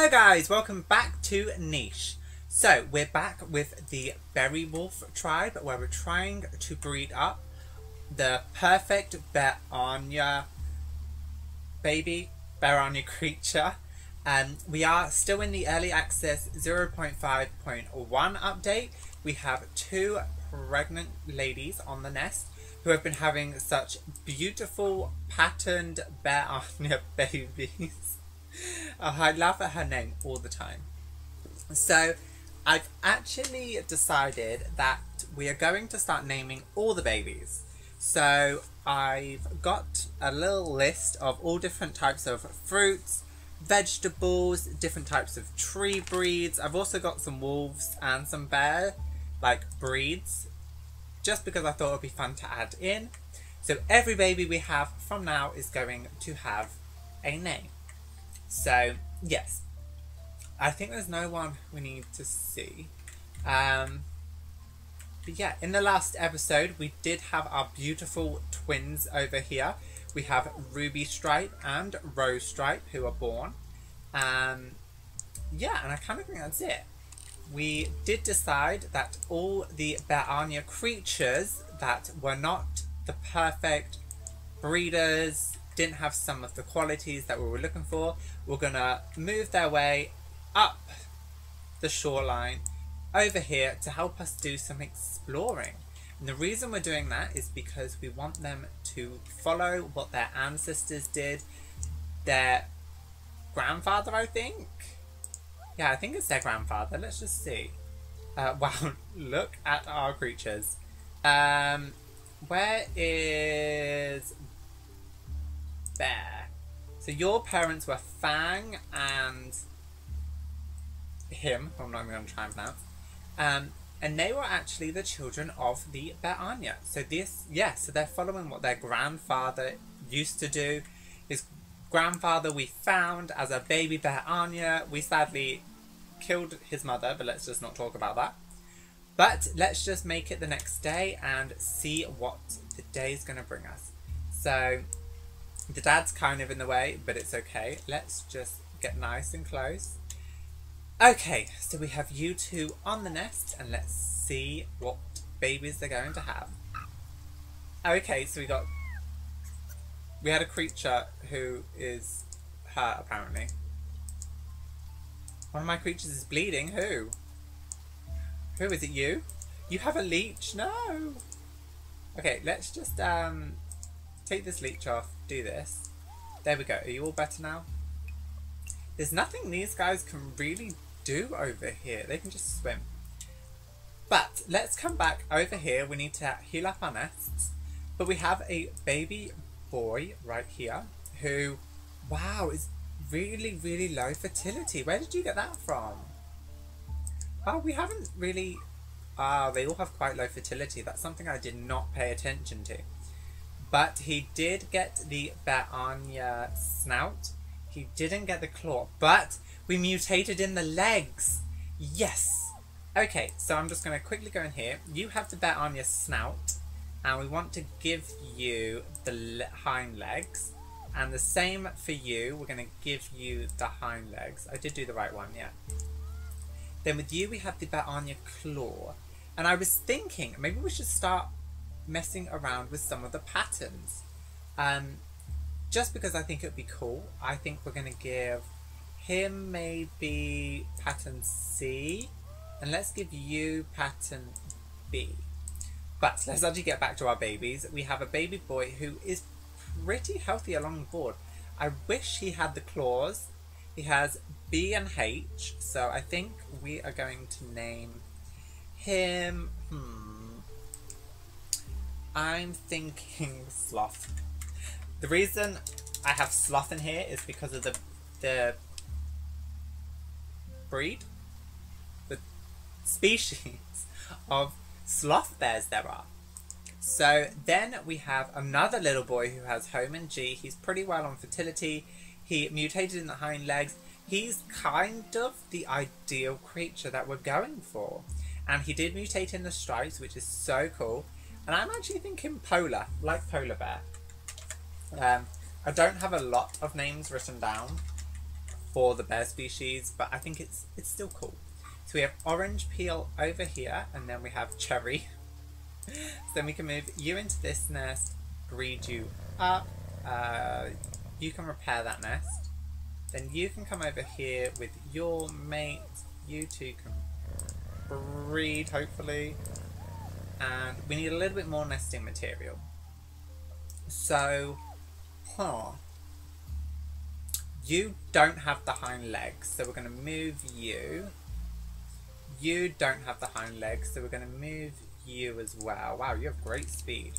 Hello guys, welcome back to Niche. So we're back with the Berry Wolf tribe where we're trying to breed up the perfect Bearnia baby, Bearnia creature. We are still in the early access 0.5.1 update. We have 2 pregnant ladies on the nest who have been having such beautiful patterned Bearnia babies. Oh, I laugh at her name all the time. So I've actually decided that we are going to start naming all the babies. So I've got a little list of all different types of fruits, vegetables, different types of tree breeds. I've also got some wolves and some bear breeds, just because I thought it would be fun to add in. So every baby we have from now is going to have a name. So, yes, I think there's no one we need to see. But yeah, in the last episode, we did have our beautiful twins over here. We have Ruby Stripe and Rose Stripe who are born. Yeah, and I kind of think that's it. We did decide that all the Bearnia creatures that were not the perfect breeders, didn't have some of the qualities that we were looking for, we're gonna move their way up the shoreline over here to help us do some exploring. And the reason we're doing that is because we want them to follow what their ancestors did. Their grandfather, I think? Yeah, I think it's their grandfather. Let's just see. Wow, look at our creatures. Where is Bear? So your parents were Fang and him, I'm not even going to try and pronounce, and they were actually the children of the Bearnia. So this, yeah, so they're following what their grandfather used to do. His grandfather we found as a baby Bearnia. We sadly killed his mother, but let's just not talk about that. But let's just make it the next day and see what the day is going to bring us. So the dad's kind of in the way, but it's okay. Let's just get nice and close. Okay, so we have you two on the nest, and let's see what babies they're going to have. Okay, so we had a creature who is hurt, apparently. One of my creatures is bleeding. Who? Who is it? You? You have a leech? No! Okay, let's just take this leech off. Do this. There we go. Are you all better now? There's nothing these guys can really do over here. They can just swim. But let's come back over here. We need to heal up our nests. But we have a baby boy right here who, wow, is really, really low fertility. Where did you get that from? Oh, we haven't really... they all have quite low fertility. That's something I did not pay attention to. But he did get the Bearnia snout. He didn't get the claw. But we mutated in the legs. Yes. Okay, so I'm just going to quickly go in here. You have the Bearnia snout. And we want to give you the hind legs. And the same for you. We're going to give you the hind legs. I did do the right one, yeah. Then with you we have the Bearnia claw. And I was thinking maybe we should start messing around with some of the patterns. Just because I think it would be cool. I think we're going to give him maybe pattern C. And let's give you pattern B. But let's actually get back to our babies. We have a baby boy who is pretty healthy along the board. I wish he had the claws. He has B and H. So I think we are going to name him... I'm thinking Sloth. The reason I have Sloth in here is because of the breed, the species of sloth bears there are. So then we have another little boy who has home and G. He's pretty well on fertility. He mutated in the hind legs. He's kind of the ideal creature that we're going for. And he did mutate in the stripes, which is so cool. And I'm actually thinking polar, like polar bear. I don't have a lot of names written down for the bear species, but I think it's still cool. So we have orange peel over here, and then we have cherry. So then we can move you into this nest, breed you up. You can repair that nest. Then you can come over here with your mate. You two can breed, hopefully. And we need a little bit more nesting material. So, you don't have the hind legs, so we're going to move you. You don't have the hind legs, so we're going to move you as well. Wow, you have great speed.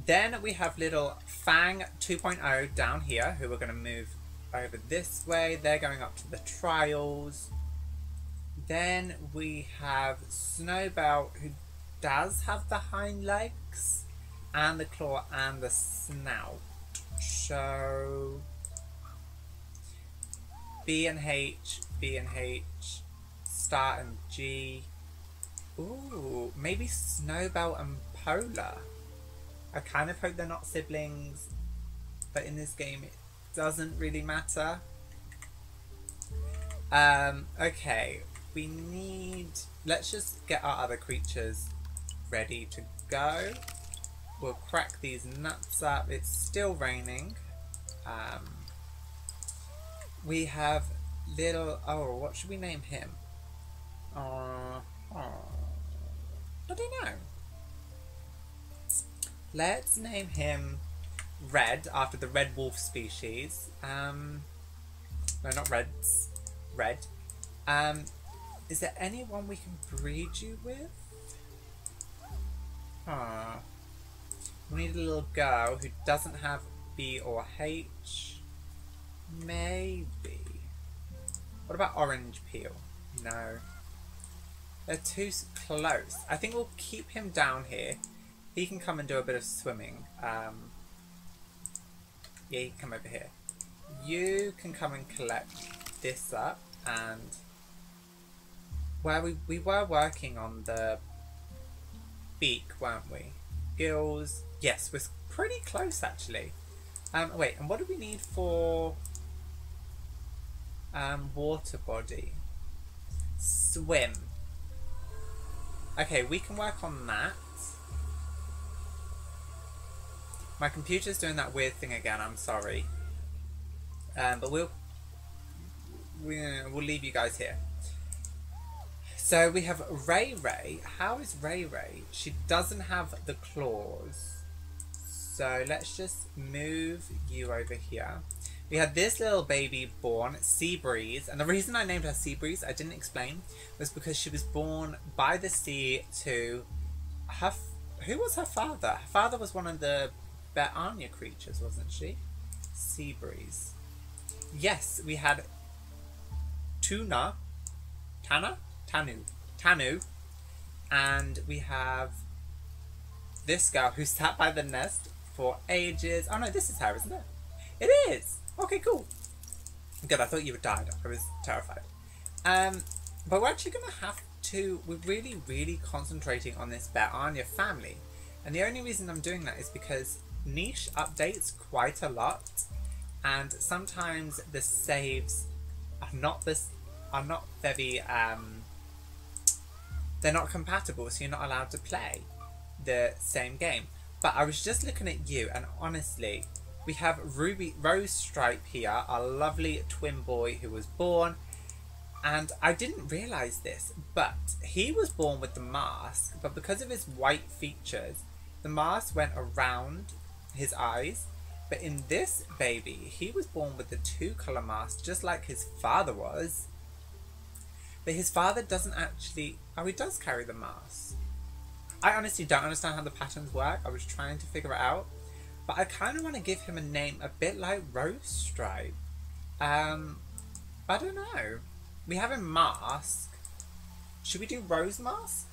Then we have little Fang 2.0 down here, who we're going to move over this way. They're going up to the trials. Then we have Snowbell, who does have the hind legs and the claw and the snout. So B and H, Star and G. Ooh, maybe Snowbell and Polar. I kind of hope they're not siblings, but in this game it doesn't really matter. Okay, we need... Let's just get our other creatures ready to go. We'll crack these nuts up. It's still raining. We have little... Oh, what should we name him? I don't know. Let's name him Red, after the red wolf species. No, not Reds. Red. Is there anyone we can breed you with? We need a little girl who doesn't have B or H. Maybe. What about orange peel? No. They're too close. I think we'll keep him down here. He can come and do a bit of swimming. Yeah, you can come over here. You can come and collect this up, and where we were working on the beak, weren't we? Gills. Yes, we're pretty close actually. Wait, and what do we need for water body? Swim. Okay, we can work on that. My computer's doing that weird thing again, I'm sorry. But we'll leave you guys here. So we have Ray Ray. How is Ray Ray? She doesn't have the claws. So let's just move you over here. We had this little baby born, Seabreeze. And the reason I named her Seabreeze, I didn't explain, was because she was born by the sea to her... Who was her father? Her father was one of the Bearnia creatures, wasn't she? Seabreeze. Yes, we had Tanu, and we have this girl who sat by the nest for ages. Oh no, this is her, isn't it? It is! Okay, cool. Good, I thought you had died. I was terrified. But we're actually going to have to... We're really concentrating on this Bearnia family. And the only reason I'm doing that is because Niche updates quite a lot. And sometimes the saves are not very... they're not compatible, so you're not allowed to play the same game. But I was just looking at you, and honestly, we have Rose Stripe here, our lovely twin boy who was born. And I didn't realise this, but he was born with the mask, but because of his white features, the mask went around his eyes. But in this baby, he was born with the 2-colour mask, just like his father was. But his father doesn't actually... Oh, he does carry the mask. I honestly don't understand how the patterns work. I was trying to figure it out. But I kind of want to give him a name a bit like Rose Stripe. I don't know. We have a mask. Should we do Rose Mask?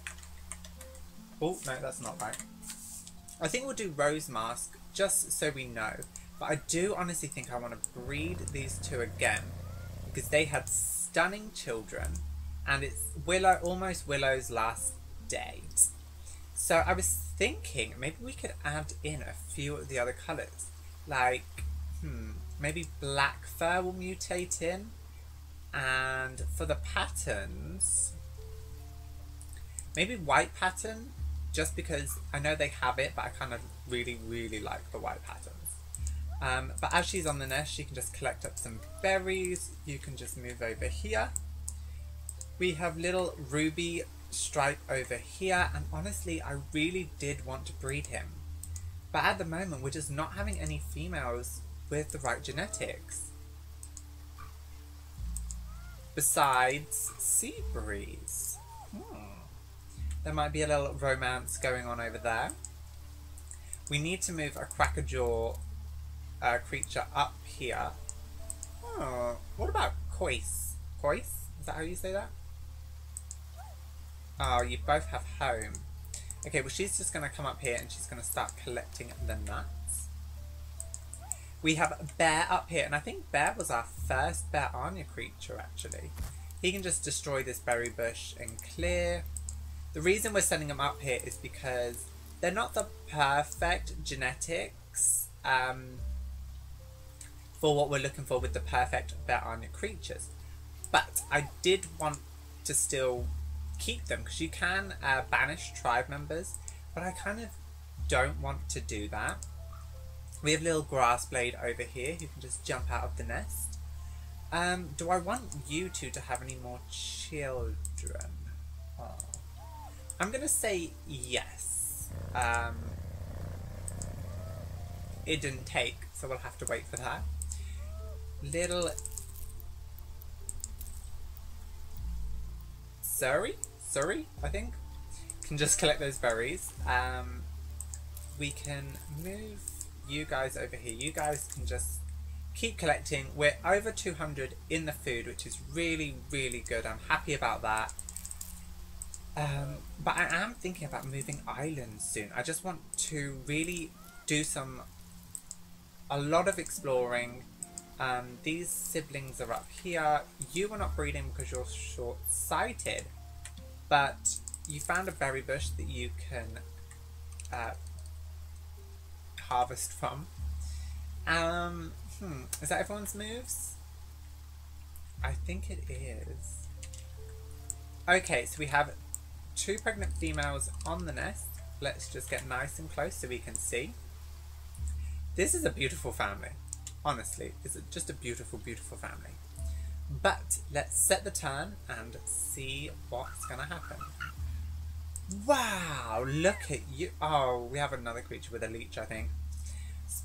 Oh, no, that's not right. I think we'll do Rose Mask, just so we know. But I do honestly think I want to breed these two again, because they had stunning children, and it's almost Willow's last day. So I was thinking maybe we could add in a few of the other colours. Like, maybe black fur will mutate in. And for the patterns, maybe white pattern, just because I know they have it, but I kind of really like the white patterns. But as she's on the nest, she can just collect up some berries. You can just move over here. We have little Ruby Stripe over here, and honestly, I really did want to breed him. But at the moment, we're just not having any females with the right genetics. Besides Seabreeze. There might be a little romance going on over there. We need to move a Crackerjaw creature up here. Oh, what about Kois? Kois? Is that how you say that? Oh, you both have home. Okay, well she's just going to come up here and she's going to start collecting the nuts. We have Bear up here, and I think Bear was our first Bearnia creature actually. He can just destroy this berry bush and clear. The reason we're sending them up here is because they're not the perfect genetics for what we're looking for with the perfect Bearnia creatures. But I did want to still keep them because you can banish tribe members, but I kind of don't want to do that. We have little Grassblade over here who can just jump out of the nest. Do I want you two to have any more children? Oh. I'm going to say yes. It didn't take, so we'll have to wait for that. Little Surrey, I think, can just collect those berries. We can move you guys over here. You guys can just keep collecting. We're over 200 in the food, which is really good. I'm happy about that. But I am thinking about moving islands soon. I just want to really do a lot of exploring. These siblings are up here. You are not breeding because you're short-sighted, but you found a berry bush that you can harvest from. Is that everyone's moves? I think it is. Okay, so we have 2 pregnant females on the nest. Let's just get nice and close so we can see. This is a beautiful family. Honestly, it's just a beautiful family. But let's set the turn and see what's going to happen. Wow, look at you. Oh, we have another creature with a leech, I think.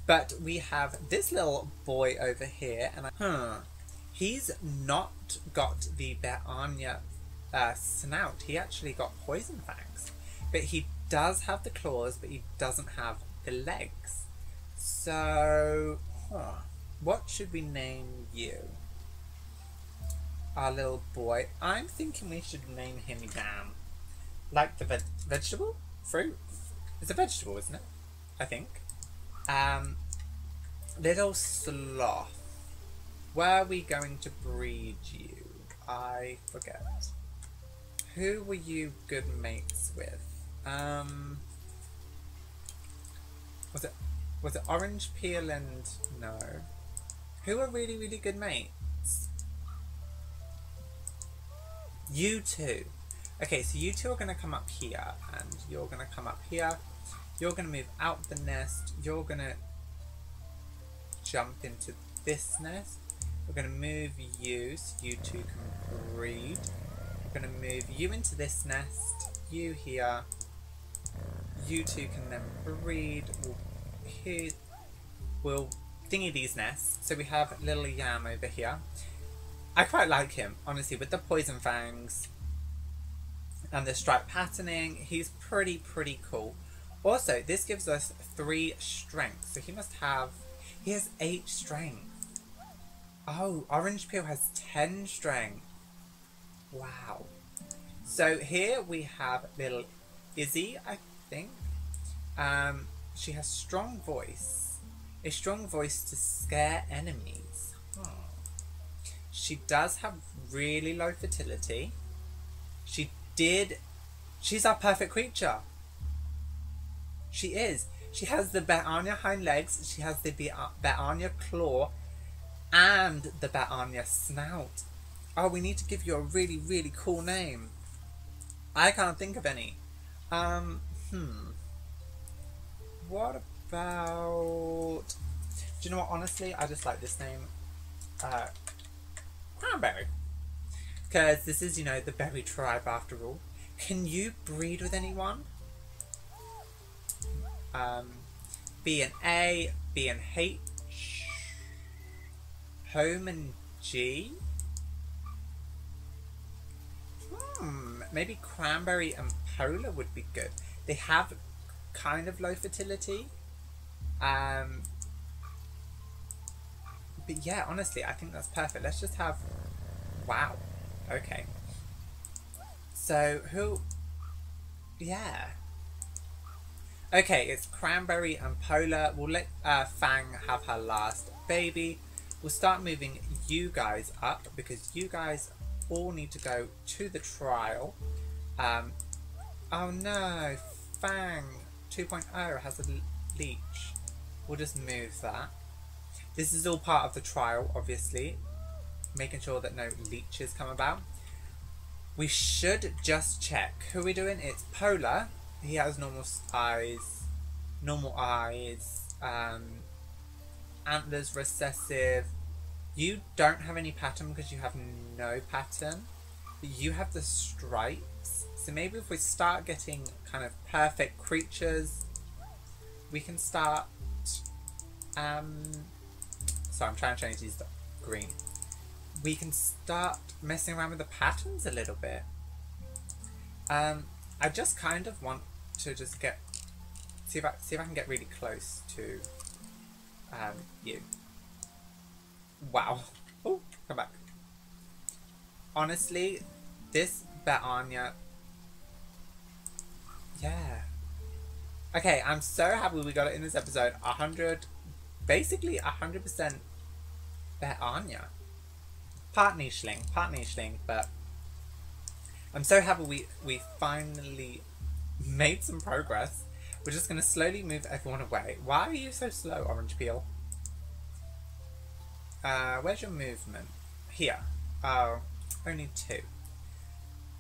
But we have this little boy over here, and he's not got the Bearnia snout. He actually got poison fangs. But he does have the claws, but he doesn't have the legs. So, what should we name you? Our little boy. I'm thinking we should name him Yam. Like the vegetable? Fruit? It's a vegetable, isn't it? I think. Little Sloth. Where are we going to breed you? I forget. Who were you good mates with? Was it Orange Peel and... no. Who are really good mates? You two. Okay, so you two are going to come up here, and you're going to come up here. You're going to move out the nest. You're going to jump into this nest. We're going to move you so you two can breed. We're going to move you into this nest. You here. You two can then breed. We'll thingy these nests. So we have little Yam over here. I quite like him, honestly, with the poison fangs and the stripe patterning. He's pretty cool. Also, this gives us 3 strength, so he has 8 strength. Oh, Orange Peel has 10 strength. Wow. So here we have little Izzy, I think. She has strong voice. A strong voice to scare enemies. She does have really low fertility. She's our perfect creature. She is. She has the Bearnia hind legs. She has the Bearnia claw. And the bat on your snout. Oh, we need to give you a really, really cool name. I can't think of any. What about... Do you know what, honestly, I just like this name. Cranberry. Because this is, you know, the berry tribe after all. Can you breed with anyone? B and A, B and H, Home and G. Maybe Cranberry and Polar would be good. They have kind of low fertility. But yeah, honestly, I think that's perfect. Let's just have... Wow. Okay. So, who... Yeah. Okay, it's Cranberry and Polar. We'll let Fang have her last baby. We'll start moving you guys up because you guys all need to go to the trial. Oh no, Fang 2.0 has a leech. We'll just move that. This is all part of the trial, obviously. Making sure that no leeches come about. We should just check. Who are we doing? It's Polar. He has normal eyes, antlers recessive. You don't have any pattern because you have no pattern, but you have the stripes. So maybe if we start getting kind of perfect creatures, we can start, sorry, I'm trying to change these to green. We can start messing around with the patterns a little bit. I just kind of want to just see if I can get really close to you. Wow. Oh, come back. Honestly, this Betania. Yeah. Okay, I'm so happy we got it in this episode. 100%, basically 100% Betania. Part nicheling, but I'm so happy we finally made some progress. We're just going to slowly move everyone away. Why are you so slow, Orange Peel? Where's your movement? Here. Oh, only 2.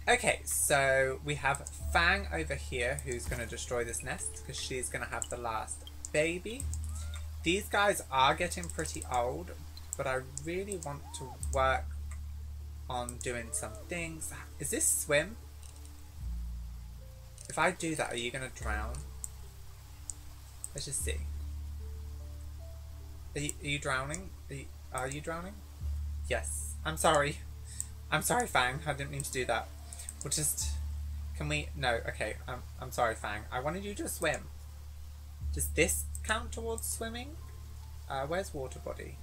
Okay, so we have Fang over here who's going to destroy this nest because she's going to have the last baby. These guys are getting pretty old, but I really want to work on doing some things. Is this swim? If I do that, are you going to drown? Let's just see. Are you drowning? Are you drowning? Yes. I'm sorry. I'm sorry, Fang. I didn't mean to do that. We'll just... Can we... No, okay. I'm sorry, Fang. I wanted you to swim. Does this count towards swimming? Where's water body?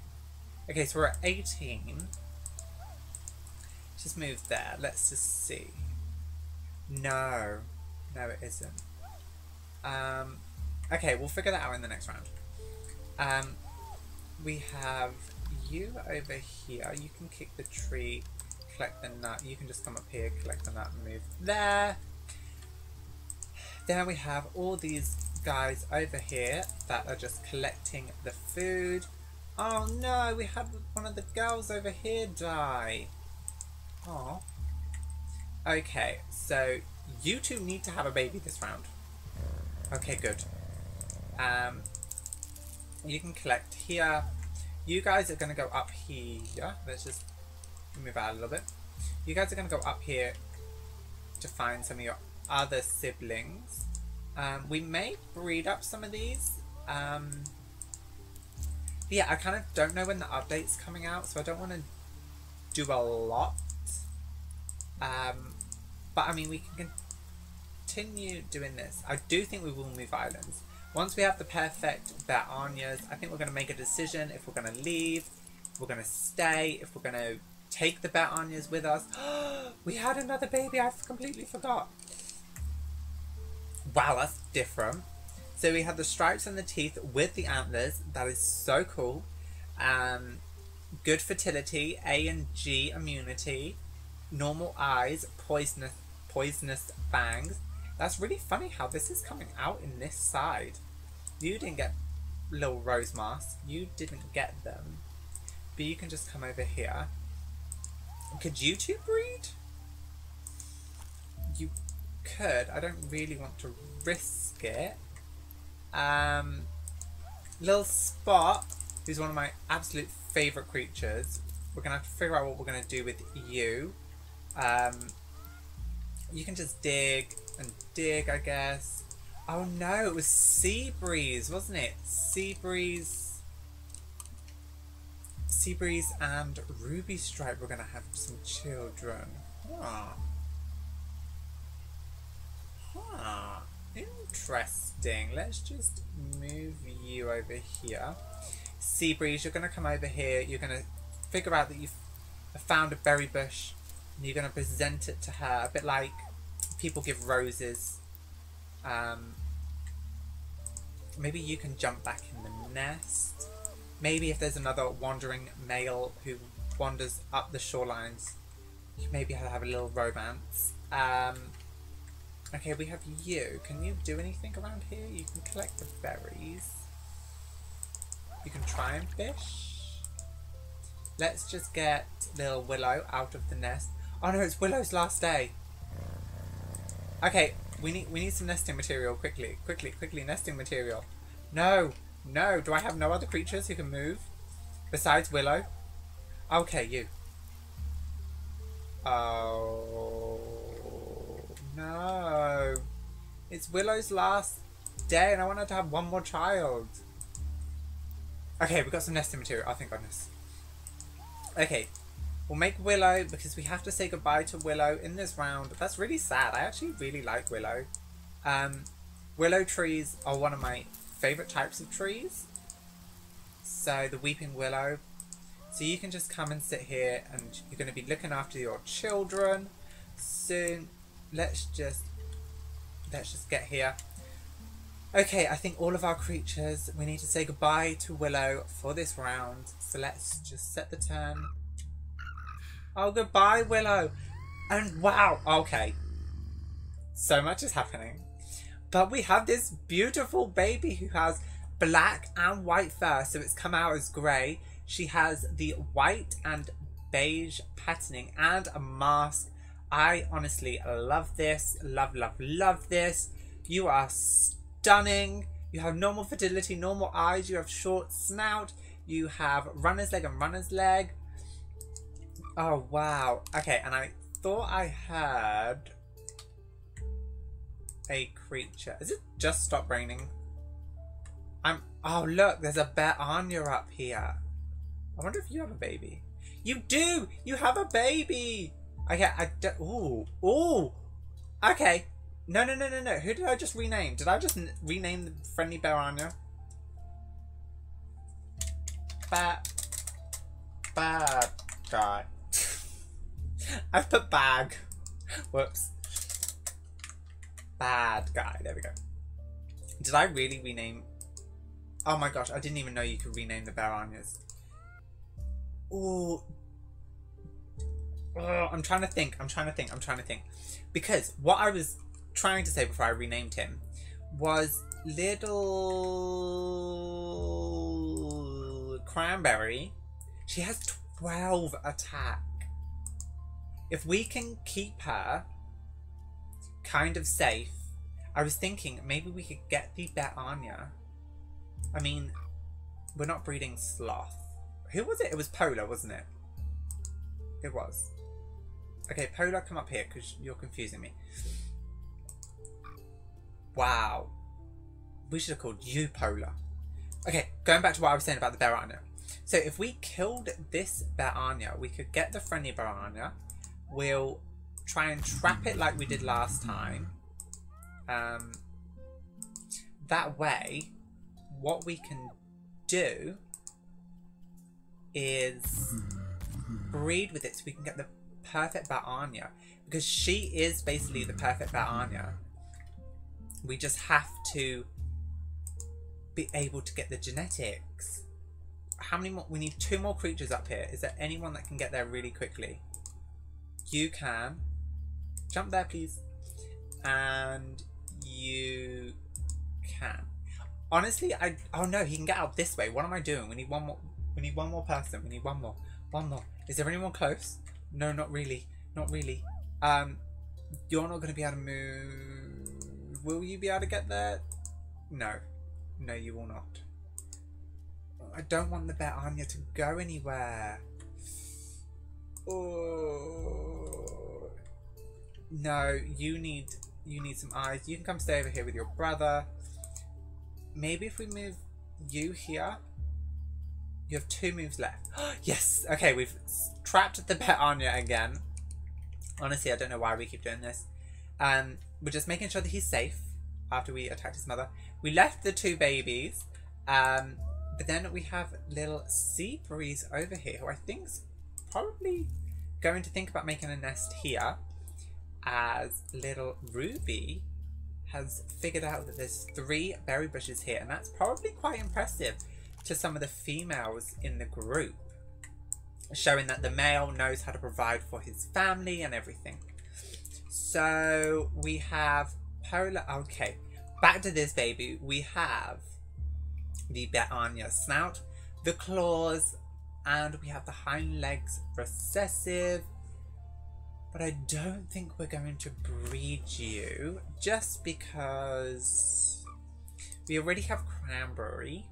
Okay, so we're at 18. Just move there. Let's just see. No. No, it isn't. Okay, we'll figure that out in the next round. We have you over here. You can kick the tree, collect the nut. You can just come up here, collect the nut, and move there. Then we have all these guys over here that are just collecting the food. Oh no, we had one of the girls over here die. Oh. Okay, so you two need to have a baby this round. Okay, good. You can collect here. You guys are going to go up here. Let's just move out a little bit. You guys are going to go up here to find some of your other siblings. We may breed up some of these. Yeah, I kind of don't know when the update's coming out, so I don't want to do a lot. But I mean, we can continue doing this. I do think we will move islands. Once we have the perfect Betanias, I think we're going to make a decision if we're going to leave, if we're going to stay, if we're going to take the Betanias with us. We had another baby, I completely forgot. Wow, that's different. So we have the stripes and the teeth with the antlers. That is so cool. Good fertility, A and G immunity, normal eyes, poisonous fangs. That's really funny how this is coming out in this side. You didn't get little rose masks. You didn't get them. but you can just come over here. Could you two breed? You could. I don't really want to risk it. Little Spot, who's one of my absolute favourite creatures. We're going to have to figure out what we're going to do with you. You can just dig and dig, I guess. Oh no, it was Sea Breeze, wasn't it? Sea Breeze and Ruby Stripe were going to have some children. Interesting. Let's just move you over here. Sea Breeze, you're going to come over here. You're going to figure out that you've found a berry bush and you're going to present it to her. A bit like people give roses. Maybe you can jump back in the nest. Maybe if there's another wandering male who wanders up the shorelines, you maybe have a little romance. Okay, we have you. Can you do anything around here? You can collect the berries. You can try and fish. Let's just get little Willow out of the nest. Oh no, it's Willow's last day. Okay, we need some nesting material quickly. Quickly, nesting material. No, do I have no other creatures who can move besides Willow? Okay, you. Oh no. It's Willow's last day and I want her to have one more child. Okay, we've got some nesting material. Oh, thank goodness. Okay, we'll make Willow because we have to say goodbye to Willow in this round. That's really sad. I actually really like Willow. Willow trees are one of my favourite types of trees. So the Weeping Willow. So you can just come and sit here and you're going to be looking after your children soon. Let's just get here. Okay, I think all of our creatures, we need to say goodbye to Willow for this round. So let's just set the turn. Oh, goodbye, Willow. And wow, okay. So much is happening. But we have this beautiful baby who has black and white fur. So it's come out as grey. She has the white and beige patterning and a mask. I honestly love this. Love this. You are stunning. You have normal fertility, normal eyes. You have short snout. You have runner's leg and runner's leg. Oh, wow. Okay, and I thought I heard a creature. Is it just stopped raining? Oh, look. There's a Bear Anya up here. I wonder if you have a baby. You do! You have a baby! Okay, ooh. Okay. No. Who did I just rename? Did I just rename the friendly Bear Anya? Bad guy. I've put bag. Whoops. Bad guy. There we go. Did I really rename? Oh my gosh, I didn't even know you could rename the Bear Anyas. Ooh. Oh, I'm trying to think. Because what I was trying to say before I renamed him was little Cranberry. She has 12 attack. If we can keep her kind of safe, I was thinking maybe we could get the Bear Anya. I mean, we're not breeding Sloth. Who was it? It was Polar, wasn't it? It was. Okay, Polar, come up here because you're confusing me. Wow. We should have called you Polar. Okay, going back to what I was saying about the Bear Anya. So if we killed this Bear Anya, we could get the friendly Bear Anya. We'll try and trap it like we did last time. That way, what we can do is breed with it so we can get the perfect Bear Anya. Because she is basically the perfect Bear Anya. We just have to be able to get the genetics. How many more? We need 2 more creatures up here. Is there anyone that can get there really quickly? You can. Jump there, please. And you can. Honestly, oh no, he can get out this way. What am I doing? We need one We need one more person. We need one more. One more. Is there anyone close? No, not really. Not really. You're not going to be able to move. Will you be able to get there? No. No, you will not. I don't want the Bet Anya to go anywhere. Oh. No, you need some eyes. You can come stay over here with your brother. Maybe if we move you here. You have 2 moves left. Yes! Okay, we've trapped the Bet Anya again. Honestly, I don't know why we keep doing this. We're just making sure that he's safe after we attacked his mother. We left the 2 babies. But then we have little Sea Breeze over here, who I think's probably going to think about making a nest here, as little Ruby has figured out that there's 3 berry bushes here, and that's probably quite impressive to some of the females in the group, showing that the male knows how to provide for his family and everything. So we have Polar. Okay, back to this baby. We have the Bet Anya snout, the claws, and we have the hind legs recessive. But I don't think we're going to breed you, just because we already have Cranberry.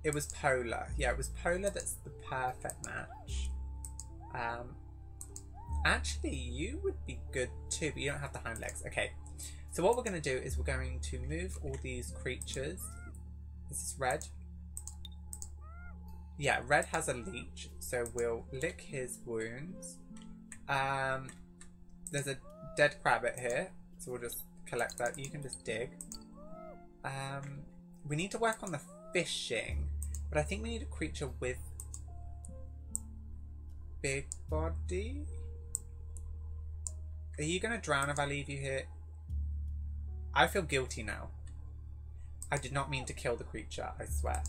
It was Polar. Yeah, it was Polar that's the perfect match. Actually, you would be good too, but you don't have the hind legs. Okay, so what we're going to do is we're going to move all these creatures. This is Red. Yeah, Red has a leech, so we'll lick his wounds. There's a dead Crabbit here, so we'll just collect that. You can just dig. We need to work on the fishing, but I think we need a creature with big body. Are you going to drown if I leave you here? I feel guilty now. I did not mean to kill the creature, I swear.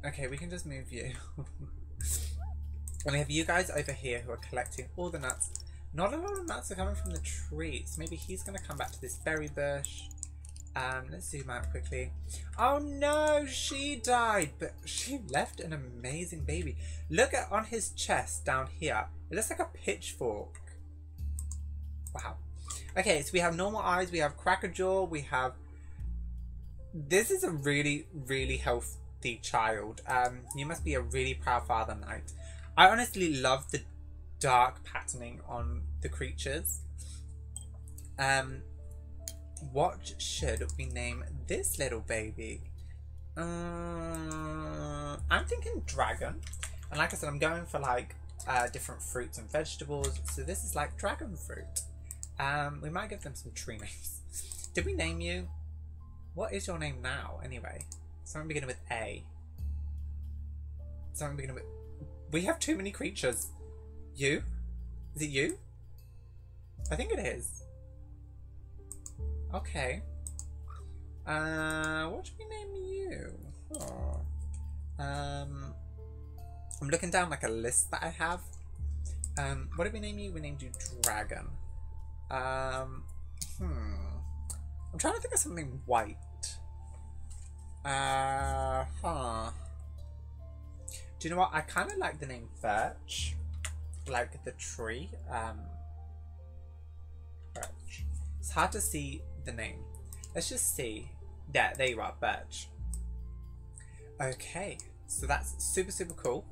Okay, we can just move you. And we have you guys over here who are collecting all the nuts. Not a lot of nuts are coming from the trees. Maybe he's going to come back to this berry bush. Let's zoom out quickly. Oh no, she died, but she left an amazing baby. Look at on his chest down here. It looks like a pitchfork. Wow. Okay, so we have normal eyes, we have Crackerjaw, we have... This is a really, really healthy child. You must be a really proud father, Knight. I honestly love the dark patterning on the creatures. What should we name this little baby? I'm thinking dragon. And like I said, I'm going for like different fruits and vegetables. So this is like dragon fruit. We might give them some tree names. Did we name you? What is your name now, anyway? Something beginning with A. Something beginning with... We have too many creatures. You? Is it you? I think it is. Okay. What should we name you? Oh. I'm looking down like a list that I have. What did we name you? We named you Dragon. I'm trying to think of something white. Do you know what? I kind of like the name Birch. Like the tree. Birch. It's hard to see the name. Let's just see. Yeah, there you are, Birch. Okay, so that's super, super cool.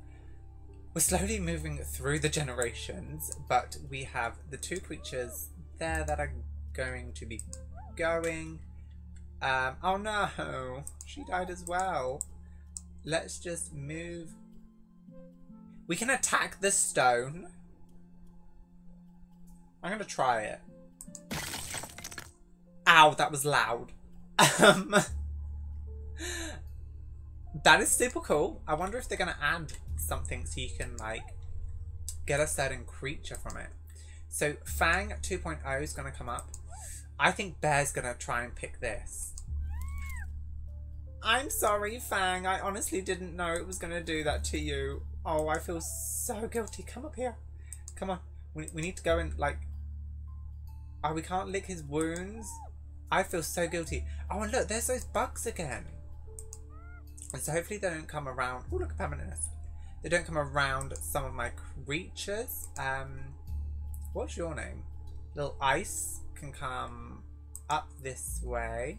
We're slowly moving through the generations, but we have the 2 creatures there that are going to be going. Oh no, she died as well. Let's just move. We can attack the stone. I'm going to try it. Ow, that was loud. That is super cool. I wonder if they're going to add something so you can like get a certain creature from it. So Fang 2.0 is going to come up. I think Bear's going to try and pick this. I'm sorry, Fang. I honestly didn't know it was going to do that to you. Oh, I feel so guilty. Come up here. Come on. We need to go and like... Oh, we can't lick his wounds? I feel so guilty. Oh, and look, there's those bugs again. And so hopefully they don't come around. Oh, look, a permanent nest. They don't come around some of my creatures. What's your name? Little Ice can come up this way.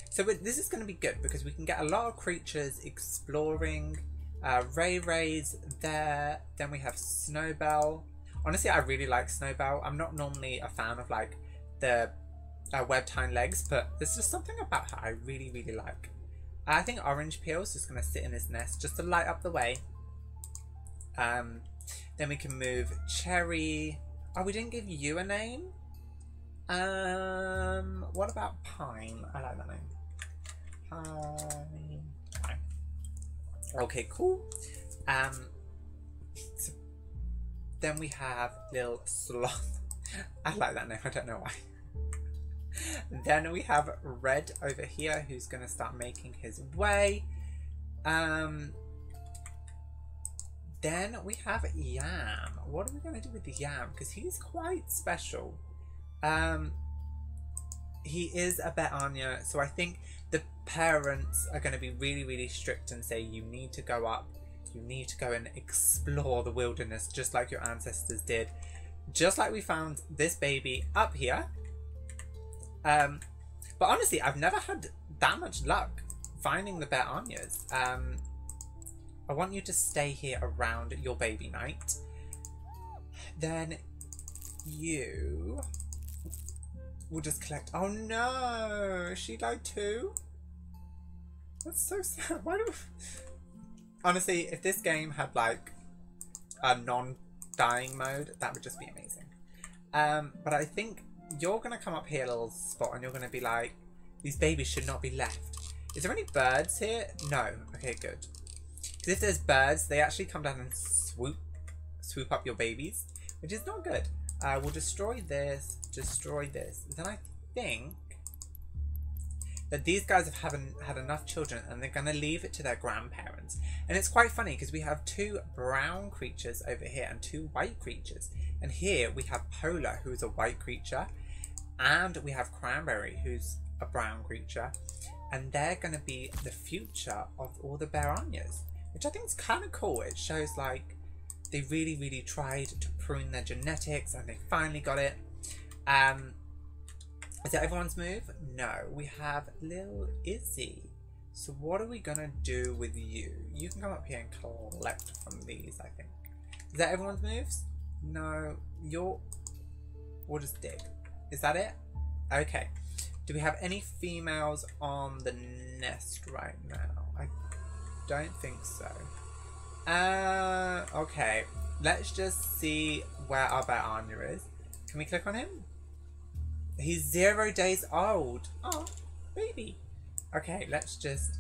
So this is going to be good because we can get a lot of creatures exploring. Ray's there. Then we have Snowbell. Honestly, I really like Snowbell. I'm not normally a fan of like the webbed hind legs, but there's just something about her I really, really like. I think Orange Peel is just going to sit in his nest just to light up the way. Then we can move Cherry. Oh, we didn't give you a name? What about Pine? I like that name. Pine. Okay, cool. So then we have Little Sloth. I like that name, I don't know why. Then we have Red over here who's going to start making his way. Then we have Yam. What are we going to do with Yam? Because he's quite special. He is a Betania, so I think the parents are going to be really, really strict and say you need to go up. You need to go and explore the wilderness just like your ancestors did. Just like we found this baby up here. But honestly, I've never had that much luck finding the Betanias. I want you to stay here around your baby night. Then you will just collect. Oh no, she died too? That's so sad. Why do we... Honestly, if this game had like a non-dying mode, that would just be amazing. But I think you're going to come up here, little spot, and you're going to be like, these babies should not be left. Is there any birds here? No. Okay, good. Because if there's birds, they actually come down and swoop up your babies, which is not good. We'll destroy this, destroy this. Then I think that these guys haven't had enough children and they're going to leave it to their grandparents. And it's quite funny because we have 2 brown creatures over here and 2 white creatures. And here we have Polar, who's a white creature, and we have Cranberry, who's a brown creature. And they're going to be the future of all the Betanias, which I think is kind of cool. It shows like they really, really tried to prune their genetics and they finally got it. Is that everyone's move? No, we have Lil Izzy. So what are we gonna do with you? You can come up here and collect from these, I think. Is that everyone's moves? No, we'll just dig. Is that it? Okay. Do we have any females on the nest right now? I don't think so. Okay. Let's just see where our Betania is. Can we click on him? He's 0 days old. Oh, baby. Okay, let's just...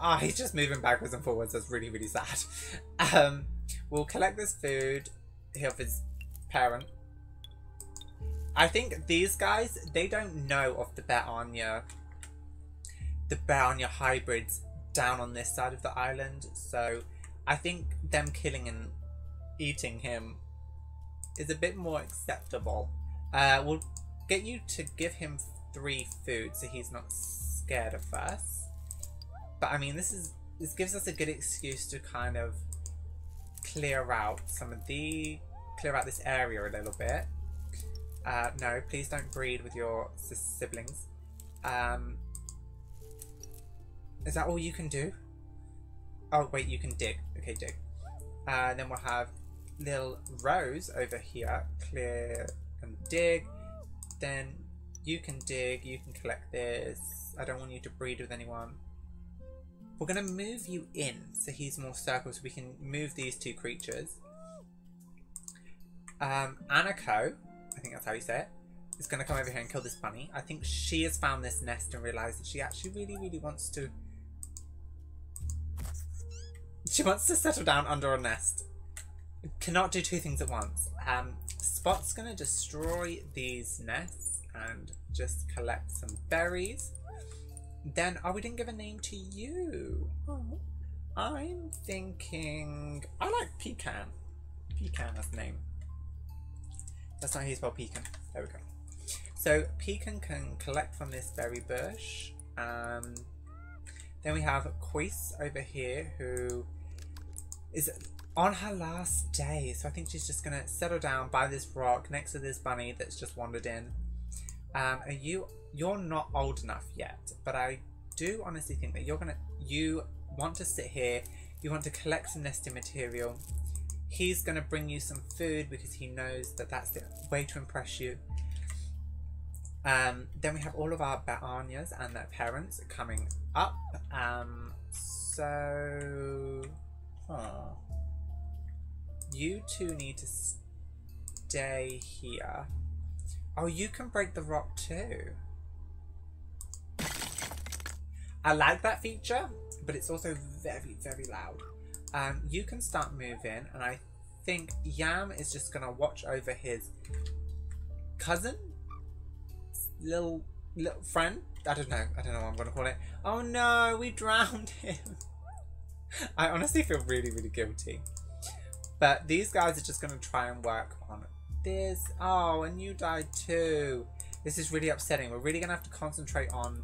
Oh, he's just moving backwards and forwards. That's really, really sad. We'll collect this food here of his parent. I think these guys, they don't know of the Betania hybrids down on this side of the island. So I think them killing and eating him is a bit more acceptable. We'll get you to give him 3 food so he's not scared at first. But I mean, this gives us a good excuse to kind of clear out this area a little bit. No, please don't breed with your siblings. Is that all you can do? Oh wait, you can dig. Okay, dig. Then we'll have Lil Rose over here. Clear and dig. Then you can dig, you can collect this. I don't want you to breed with anyone. We're going to move you in so he's more circles so we can move these 2 creatures. Anako, I think that's how you say it, is going to come over here and kill this bunny. I think she has found this nest and realised that she actually really, really wants to... She wants to settle down under a nest. Cannot do 2 things at once. Spot's going to destroy these nests and just collect some berries. Then, oh, we didn't give a name to you. Oh, I'm thinking... I like Pecan. Pecan as the name. That's not how you spell pecan. There we go. So Pecan can collect from this berry bush. Then we have Quis over here, who is on her last day. So I think she's just going to settle down by this rock next to this bunny that's just wandered in. You're not old enough yet, but I do honestly think that you want to sit here. You want to collect some nesting material. He's going to bring you some food because he knows that that's the way to impress you. Then we have all of our Bearnias and their parents coming up. You two need to stay here. Oh, you can break the rock too. I like that feature, but it's also very, very loud. You can start moving, and I think Yam is just gonna watch over his cousin, little friend. I don't know what I'm gonna call it. Oh no, we drowned him. I honestly feel really, really guilty. But these guys are just gonna try and work on this. Oh, and you died too. This is really upsetting. We're really gonna have to concentrate on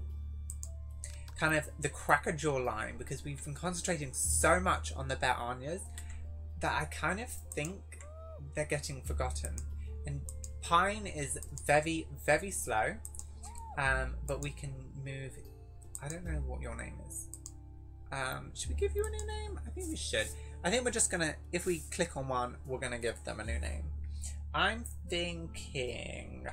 kind of the Crackerjaw line, because we've been concentrating so much on the Bearnias that I kind of think they're getting forgotten. And Pine is very, very slow, but we can move. I don't know what your name is. Should we give you a new name? I think we should. I think we're just gonna, if we click on one, we're gonna give them a new name. I'm thinking,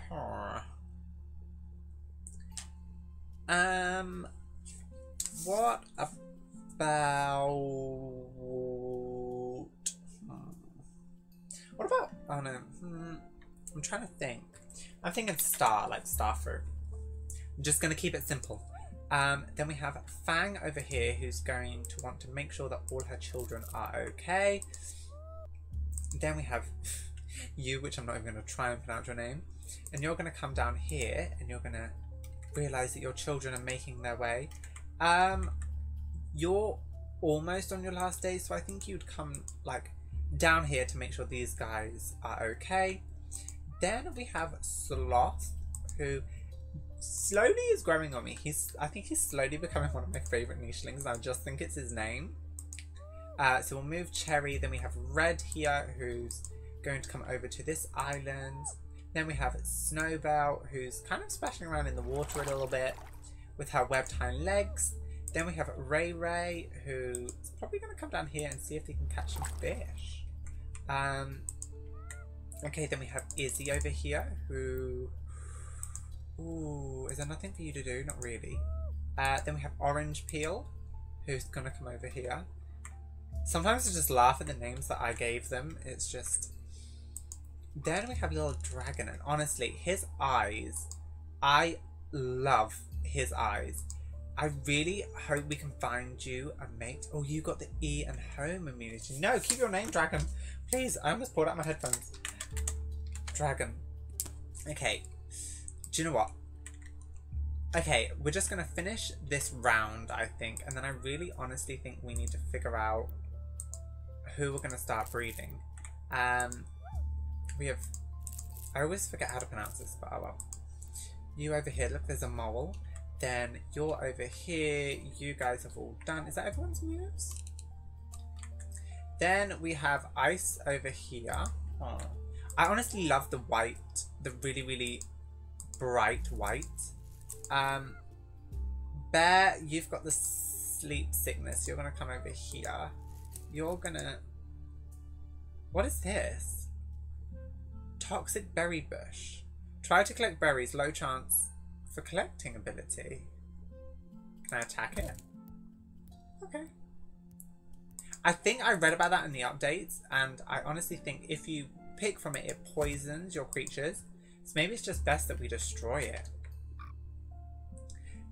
what about, oh no, I'm trying to think. I'm thinking Star, like Starfruit. I'm just going to keep it simple. Then we have Fang over here, who's going to want to make sure that all her children are okay. Then we have you, which I'm not even going to try and pronounce your name. And you're going to come down here, and you're going to realise that your children are making their way. You're almost on your last day, so I think you'd come like down here to make sure these guys are okay. Then we have Sloth, who slowly is growing on me. I think he's slowly becoming one of my favourite nichelings. I just think it's his name. So we'll move Cherry. Then we have Red here, who's going to come over to this island. Then we have Snowbell, who's kind of splashing around in the water a little bit with her webbed hind legs. Then we have Ray Ray, who's probably going to come down here and see if they can catch some fish. Okay, then we have Izzy over here, who... Ooh, is there nothing for you to do? Not really. Then we have Orange Peel, who's going to come over here. Sometimes I just laugh at the names that I gave them. It's just... Then we have Little Dragon, and honestly, his eyes, I love his eyes. I really hope we can find you a mate. Oh, you got the E and home immunity. No, keep your name, Dragon. Please, I almost pulled out my headphones. Dragon. Okay. Do you know what? Okay, we're just going to finish this round, I think. And then I really honestly think we need to figure out who we're going to start breeding. We have... I always forget how to pronounce this, but oh well. You over here, look, there's a mole. Then you're over here. You guys have all done. Is that everyone's moves? Then we have Ice over here. Oh. I honestly love the white. The really, really bright white. Bear, you've got the sleep sickness. You're going to come over here. You're going to... What is this? Toxic berry bush. Try to collect berries. Low chance for collecting ability. Can I attack it? Okay. I think I read about that in the updates, and I honestly think if you pick from it, it poisons your creatures. So maybe it's just best that we destroy it.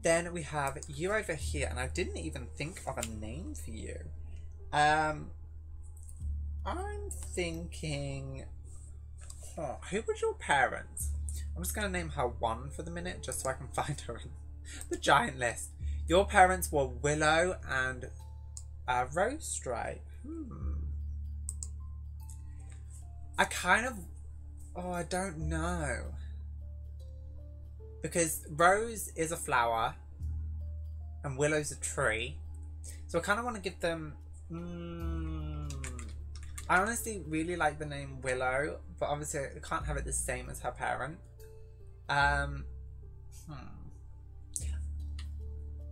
Then we have you over here, and I didn't even think of a name for you. I'm thinking... Oh, who was your parents? I'm just going to name her One for the minute, just so I can find her in the giant list. Your parents were Willow and Rose Stripe. I kind of... Oh, I don't know. because Rose is a flower and Willow's a tree. So I kind of want to give them... I honestly really like the name Willow, but obviously I can't have it the same as her parent.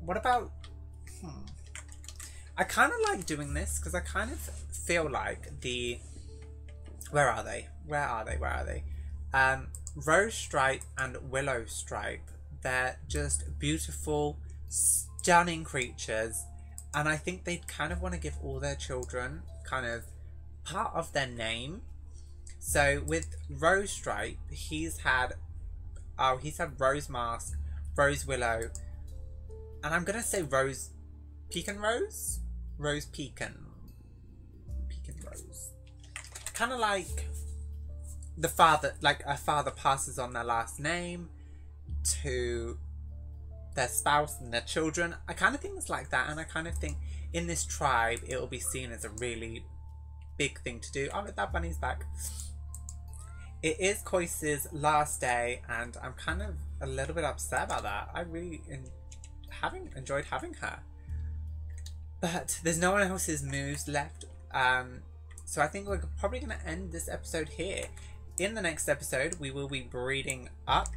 What about... I kind of like doing this because I kind of feel like the... Where are they? Rose Stripe and Willow Stripe. They're just beautiful, stunning creatures. And I think they kind of want to give all their children kind of part of their name. So with Rose Stripe, he's had Rose Mask, Rose Willow, and I'm gonna say Rose Pecan Rose? Rose Pecan Rose. Kind of like the father, like a father passes on their last name to their spouse and their children. I kind of think it's like that, and I kind of think in this tribe it will be seen as a really big thing to do. Oh, look, that bunny's back. It is Koise's last day, and I'm kind of a little bit upset about that. I really enjoyed having her, but there's no one else's moves left. So I think we're probably going to end this episode here. In the next episode, we will be breeding up.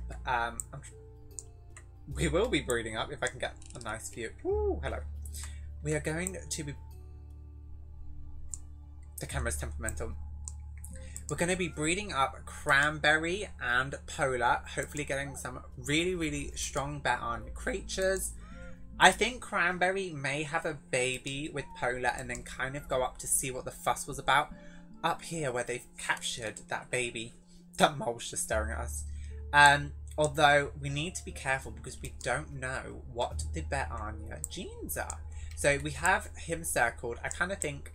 We will be breeding up if I can get a nice view. Ooh, hello. We are going to be... The camera's temperamental. We're going to be breeding up Cranberry and Polar, hopefully getting some really, really strong bet on creatures. I think Cranberry may have a baby with Polar and then kind of go up to see what the fuss was about. Up here where they've captured that baby. That mole's just staring at us. Although we need to be careful because we don't know what the Betania genes are. So we have him circled. I kind of think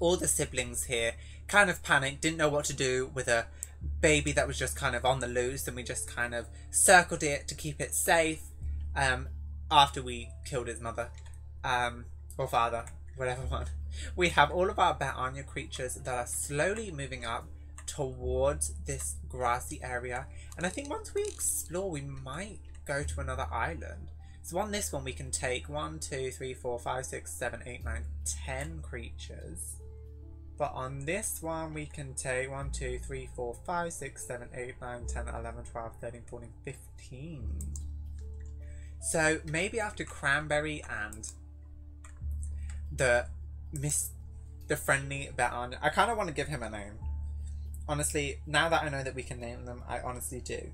all the siblings here kind of panicked, didn't know what to do with a baby that was just kind of on the loose, and we just kind of circled it to keep it safe after we killed his mother or father, whatever one. We have all of our Betania creatures that are slowly moving up towards this grassy area, and I think once we explore we might go to another island. So on this one we can take 1, 2, 3, 4, 5, 6, 7, 8, 9, 10 creatures. But on this one we can take 1, 2, 3, 4, 5, 6, 7, 8, 9, 10, 11, 12, 13, 14, 15. So maybe after Cranberry and the friendly Betania, I kind of want to give him a name. Honestly, now that I know that we can name them, I honestly do.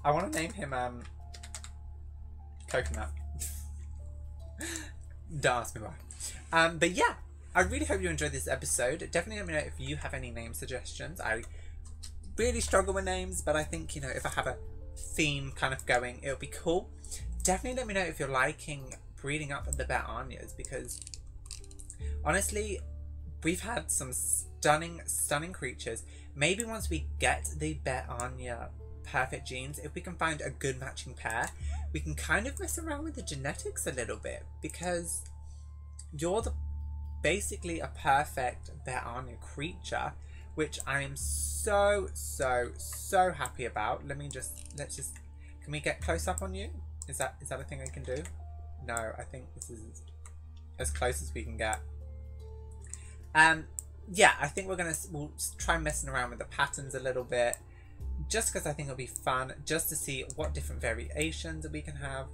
I want to name him Coconut. Don't ask me why. But yeah, I really hope you enjoyed this episode. Definitely let me know if you have any name suggestions. I really struggle with names, but I think, you know, if I have a theme kind of going, it'll be cool. Definitely let me know if you're liking breeding up the Betanias, because honestly, we've had some stunning creatures. Maybe once we get the Betania perfect genes, if we can find a good matching pair, we can kind of mess around with the genetics a little bit, because you're basically a perfect Betania creature, which I am so happy about. Let's just, can we get close up on you? Is that a thing I can do? No, I think this is as close as we can get. Yeah, I think we'll try messing around with the patterns a little bit, just because I think it'll be fun just to see what different variations that we can have.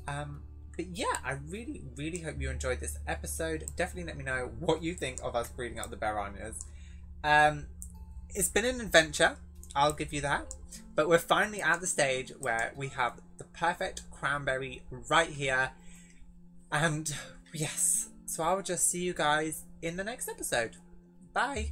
But yeah, I really hope you enjoyed this episode. Definitely let me know what you think of us breeding up the Betanias. It's been an adventure, I'll give you that, but we're finally at the stage where we have the perfect Cranberry right here, and yes, so I will just see you guys in the next episode. Bye.